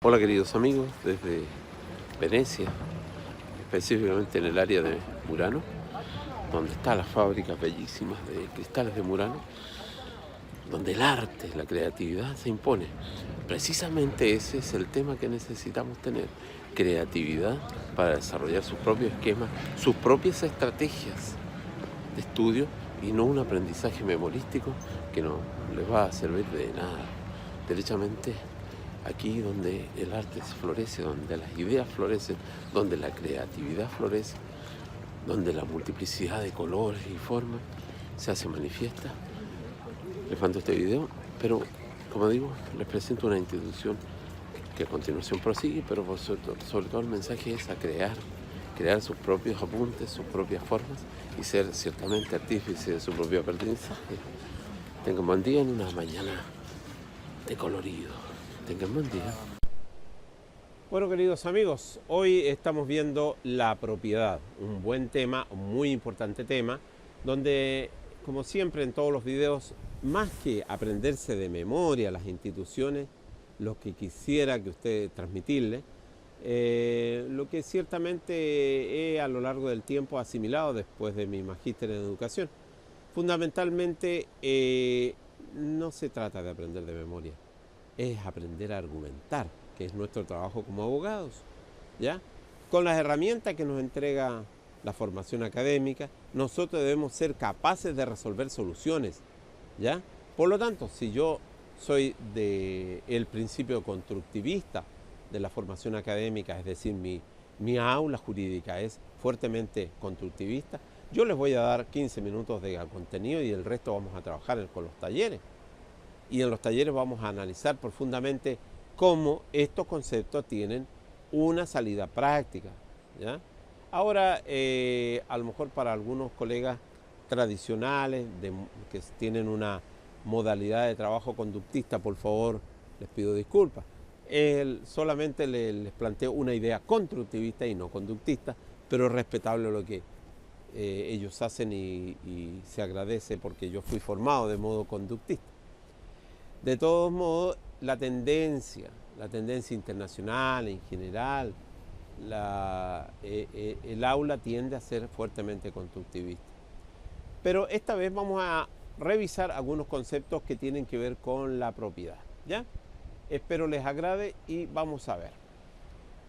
Hola queridos amigos, desde Venecia, específicamente en el área de Murano, donde están las fábricas bellísimas de cristales de Murano, donde el arte, la creatividad se impone. Precisamente ese es el tema que necesitamos tener, creatividad para desarrollar sus propios esquemas, sus propias estrategias de estudio y no un aprendizaje memorístico que no les va a servir de nada. Derechamente, aquí donde el arte florece, donde las ideas florecen, donde la creatividad florece, donde la multiplicidad de colores y formas se hace manifiesta. Les mando este video, pero como digo, les presento una institución que a continuación prosigue, pero sobre todo el mensaje es a crear sus propios apuntes, sus propias formas y ser ciertamente artífice de su propio aprendizaje. Tengan buen día en una mañana de colorido. Tengan buen día. Bueno, queridos amigos, hoy estamos viendo la propiedad, un buen tema, un muy importante tema, donde, como siempre en todos los videos, más que aprenderse de memoria las instituciones, lo que quisiera que usted transmitirle, lo que ciertamente he a lo largo del tiempo asimilado después de mi magíster en educación. Fundamentalmente, no se trata de aprender de memoria, es aprender a argumentar, que es nuestro trabajo como abogados, ¿ya? Con las herramientas que nos entrega la formación académica, nosotros debemos ser capaces de resolver soluciones, ¿ya? Por lo tanto, si yo soy del principio constructivista de la formación académica, es decir, mi aula jurídica es fuertemente constructivista, yo les voy a dar 15 minutos de contenido y el resto vamos a trabajar con los talleres. Y en los talleres vamos a analizar profundamente cómo estos conceptos tienen una salida práctica, ¿ya? Ahora, a lo mejor para algunos colegas tradicionales que tienen una modalidad de trabajo conductista, por favor, les pido disculpas. Solamente les planteo una idea constructivista y no conductista, pero es respetable lo que ellos hacen y se agradece porque yo fui formado de modo conductista. De todos modos, la tendencia internacional en general, el aula tiende a ser fuertemente constructivista. Pero esta vez vamos a revisar algunos conceptos que tienen que ver con la propiedad, ¿ya? Espero les agrade y vamos a ver.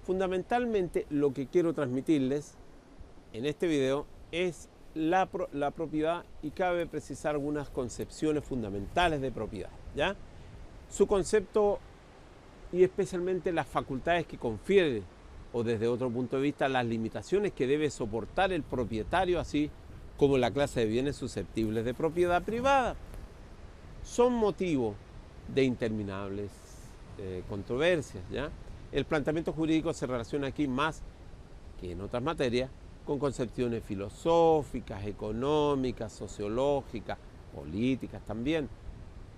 Fundamentalmente lo que quiero transmitirles en este video es la propiedad y cabe precisar algunas concepciones fundamentales de propiedad, ¿ya? Su concepto y especialmente las facultades que confiere o desde otro punto de vista las limitaciones que debe soportar el propietario, así como la clase de bienes susceptibles de propiedad privada, son motivo de interminables controversias, ¿ya? El planteamiento jurídico se relaciona aquí más que en otras materias con concepciones filosóficas, económicas, sociológicas, políticas también.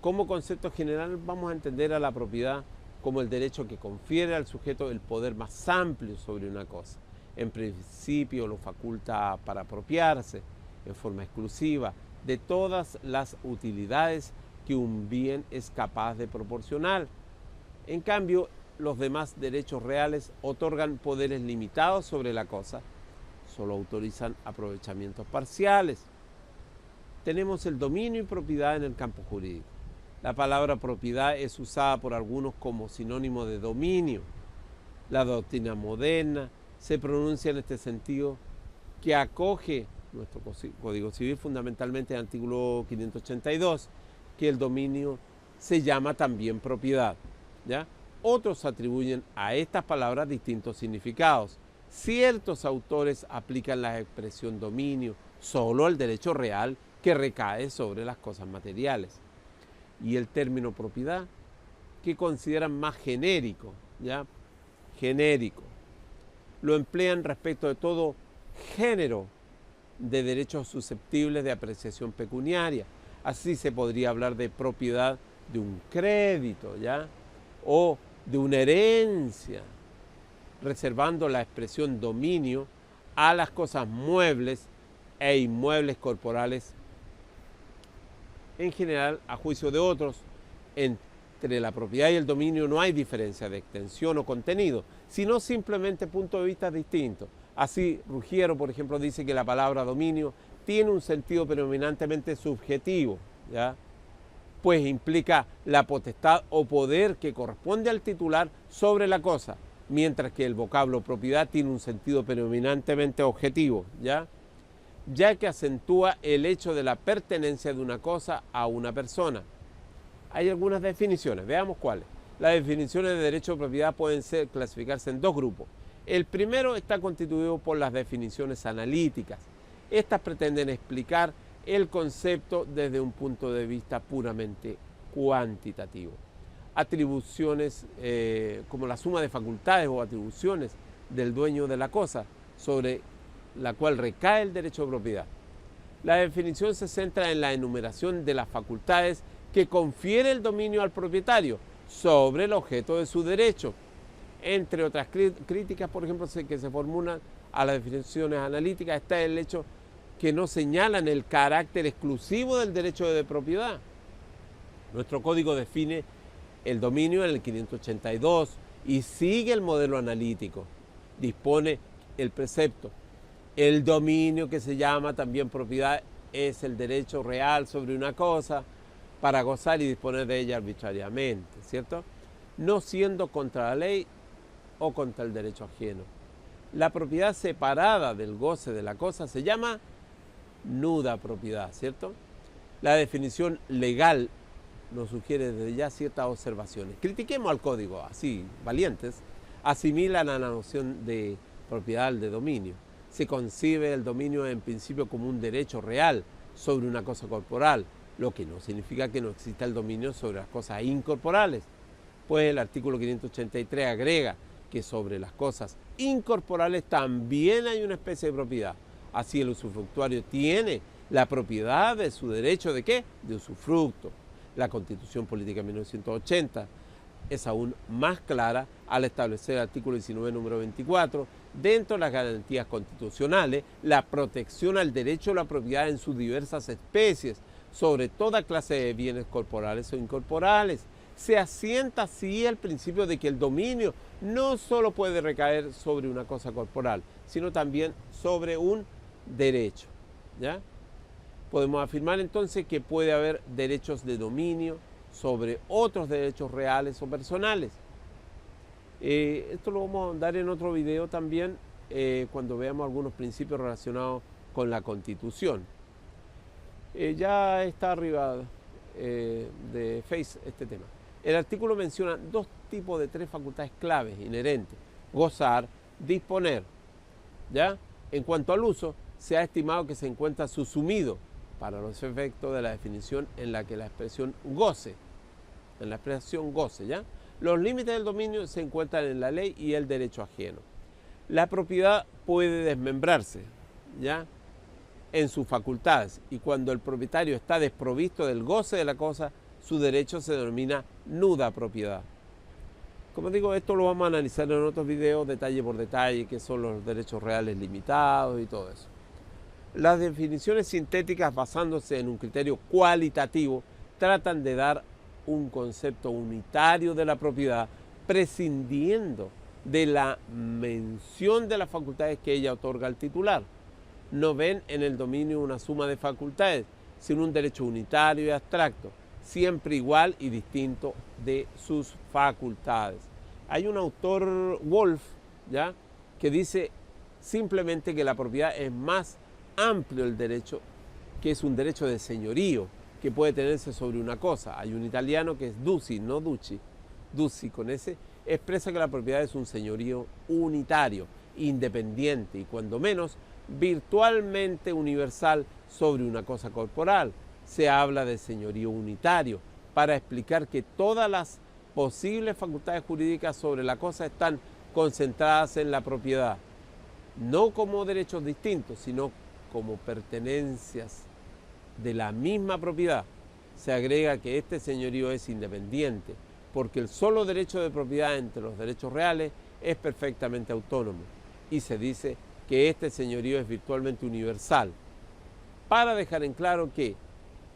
Como concepto general vamos a entender a la propiedad como el derecho que confiere al sujeto el poder más amplio sobre una cosa. En principio lo faculta para apropiarse en forma exclusiva de todas las utilidades que un bien es capaz de proporcionar. En cambio, los demás derechos reales otorgan poderes limitados sobre la cosa, solo autorizan aprovechamientos parciales. Tenemos el dominio y propiedad en el campo jurídico. La palabra propiedad es usada por algunos como sinónimo de dominio. La doctrina moderna se pronuncia en este sentido, que acoge nuestro Código Civil, fundamentalmente el artículo 582, que el dominio se llama también propiedad, ¿ya? Otros atribuyen a estas palabras distintos significados. Ciertos autores aplican la expresión dominio solo al derecho real que recae sobre las cosas materiales, y el término propiedad, que consideran más genérico, ¿ya? Genérico. Lo emplean respecto de todo género de derechos susceptibles de apreciación pecuniaria. Así se podría hablar de propiedad de un crédito, ¿ya? O de una herencia, reservando la expresión dominio a las cosas muebles e inmuebles corporales en general, a juicio de otros, en entre la propiedad y el dominio no hay diferencia de extensión o contenido, sino simplemente puntos de vista distintos. Así, Ruggiero, por ejemplo, dice que la palabra dominio tiene un sentido predominantemente subjetivo, ¿ya? Pues implica la potestad o poder que corresponde al titular sobre la cosa, mientras que el vocablo propiedad tiene un sentido predominantemente objetivo, ¿ya? Ya que acentúa el hecho de la pertenencia de una cosa a una persona. Hay algunas definiciones, veamos cuáles. Las definiciones de derecho de propiedad pueden clasificarse en dos grupos. El primero está constituido por las definiciones analíticas. Estas pretenden explicar el concepto desde un punto de vista puramente cuantitativo. Atribuciones como la suma de facultades o atribuciones del dueño de la cosa sobre la cual recae el derecho de propiedad. La definición se centra en la enumeración de las facultades que confiere el dominio al propietario sobre el objeto de su derecho. Entre otras críticas, por ejemplo, que se formulan a las definiciones analíticas, está el hecho que no señalan el carácter exclusivo del derecho de propiedad. Nuestro código define el dominio en el 582 y sigue el modelo analítico. Dispone el precepto: el dominio, que se llama también propiedad, es el derecho real sobre una cosa para gozar y disponer de ella arbitrariamente, ¿cierto? No siendo contra la ley o contra el derecho ajeno. La propiedad separada del goce de la cosa se llama nuda propiedad, ¿cierto? La definición legal nos sugiere desde ya ciertas observaciones. Critiquemos al código, así, valientes. Asimilan a la noción de propiedad de dominio. Se concibe el dominio en principio como un derecho real sobre una cosa corporal, lo que no significa que no exista el dominio sobre las cosas incorporales, pues el artículo 583 agrega que sobre las cosas incorporales también hay una especie de propiedad. Así el usufructuario tiene la propiedad de su derecho ¿de qué? De usufructo. La Constitución Política de 1980 es aún más clara al establecer el artículo 19, número 24, dentro de las garantías constitucionales, la protección al derecho a la propiedad en sus diversas especies, sobre toda clase de bienes corporales o incorporales. Se asienta así el principio de que el dominio no solo puede recaer sobre una cosa corporal, sino también sobre un derecho, ¿ya? Podemos afirmar entonces que puede haber derechos de dominio sobre otros derechos reales o personales. Esto lo vamos a dar en otro video también cuando veamos algunos principios relacionados con la Constitución. Ya está arriba de Face este tema. El artículo menciona dos tipos de tres facultades claves inherentes: gozar, disponer, ¿ya? En cuanto al uso, se ha estimado que se encuentra subsumido para los efectos de la definición en la que la expresión goce, ¿ya? Los límites del dominio se encuentran en la ley y el derecho ajeno. La propiedad puede desmembrarse, ¿ya?, en sus facultades, y cuando el propietario está desprovisto del goce de la cosa, su derecho se denomina nuda propiedad. Como digo, esto lo vamos a analizar en otros videos, detalle por detalle, qué son los derechos reales limitados y todo eso. Las definiciones sintéticas, basándose en un criterio cualitativo, tratan de dar un concepto unitario de la propiedad, prescindiendo de la mención de las facultades que ella otorga al titular. No ven en el dominio una suma de facultades, sino un derecho unitario y abstracto, siempre igual y distinto de sus facultades. Hay un autor, Wolf, ¿ya?, que dice simplemente que la propiedad es más amplio el derecho, que es un derecho de señorío que puede tenerse sobre una cosa. Hay un italiano que es Ducci, no Ducci, Ducci con ese, expresa que la propiedad es un señorío unitario, independiente y cuando menos virtualmente universal sobre una cosa corporal. Se habla de señorío unitario para explicar que todas las posibles facultades jurídicas sobre la cosa están concentradas en la propiedad, no como derechos distintos, sino como pertenencias de la misma propiedad. Se agrega que este señorío es independiente, porque el solo derecho de propiedad entre los derechos reales es perfectamente autónomo, y se dice que este señorío es virtualmente universal, para dejar en claro que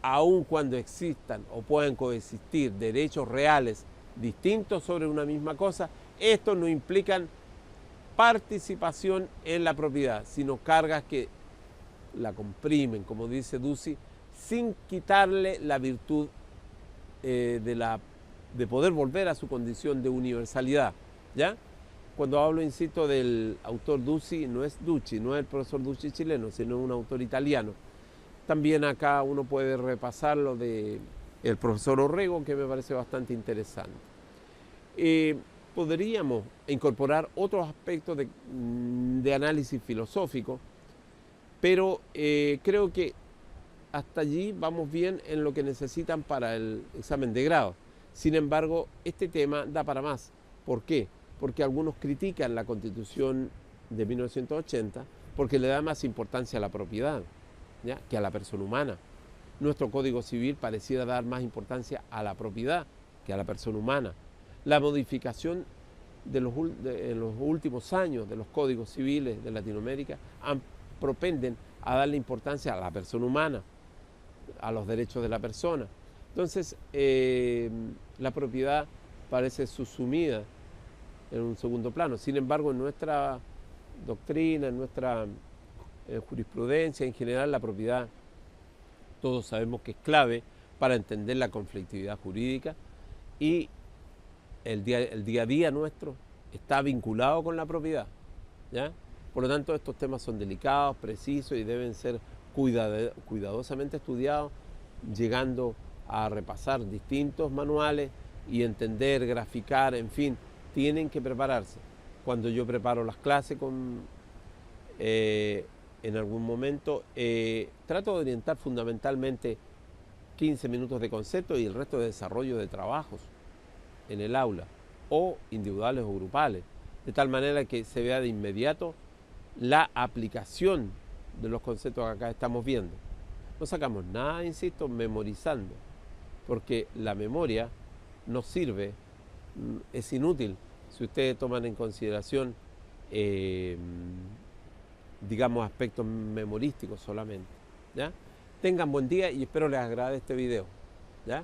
aun cuando existan o puedan coexistir derechos reales distintos sobre una misma cosa, estos no implican participación en la propiedad, sino cargas que la comprimen, como dice Ducey, sin quitarle la virtud de poder volver a su condición de universalidad, ¿ya? Cuando hablo, insisto, del autor Ducey, no es Ducci, no es el profesor Ducci chileno, sino un autor italiano. También acá uno puede repasar lo del profesor Orrego, que me parece bastante interesante. Podríamos incorporar otros aspectos de análisis filosófico, pero creo que hasta allí vamos bien en lo que necesitan para el examen de grado. Sin embargo, este tema da para más. ¿Por qué? Porque algunos critican la Constitución de 1980 porque le da más importancia a la propiedad, ¿ya?, que a la persona humana. Nuestro Código Civil pareciera dar más importancia a la propiedad que a la persona humana. La modificación en los últimos años de los códigos civiles de Latinoamérica propenden a darle importancia a la persona humana, a los derechos de la persona. Entonces, la propiedad parece subsumida en un segundo plano. Sin embargo, en nuestra doctrina, en nuestra jurisprudencia en general, la propiedad todos sabemos que es clave para entender la conflictividad jurídica, y el día a día nuestro está vinculado con la propiedad, ¿ya? Por lo tanto, estos temas son delicados, precisos y deben ser cuidadosamente estudiados, llegando a repasar distintos manuales y entender, graficar, en fin, tienen que prepararse. Cuando yo preparo las clases en algún momento, trato de orientar fundamentalmente 15 minutos de concepto y el resto de desarrollo de trabajos en el aula, o individuales o grupales, de tal manera que se vea de inmediato la aplicación de los conceptos que acá estamos viendo. No sacamos nada, insisto, memorizando, porque la memoria no sirve, es inútil si ustedes toman en consideración, digamos, aspectos memorísticos solamente, ¿ya? Tengan buen día y espero les agrade este video, ¿ya?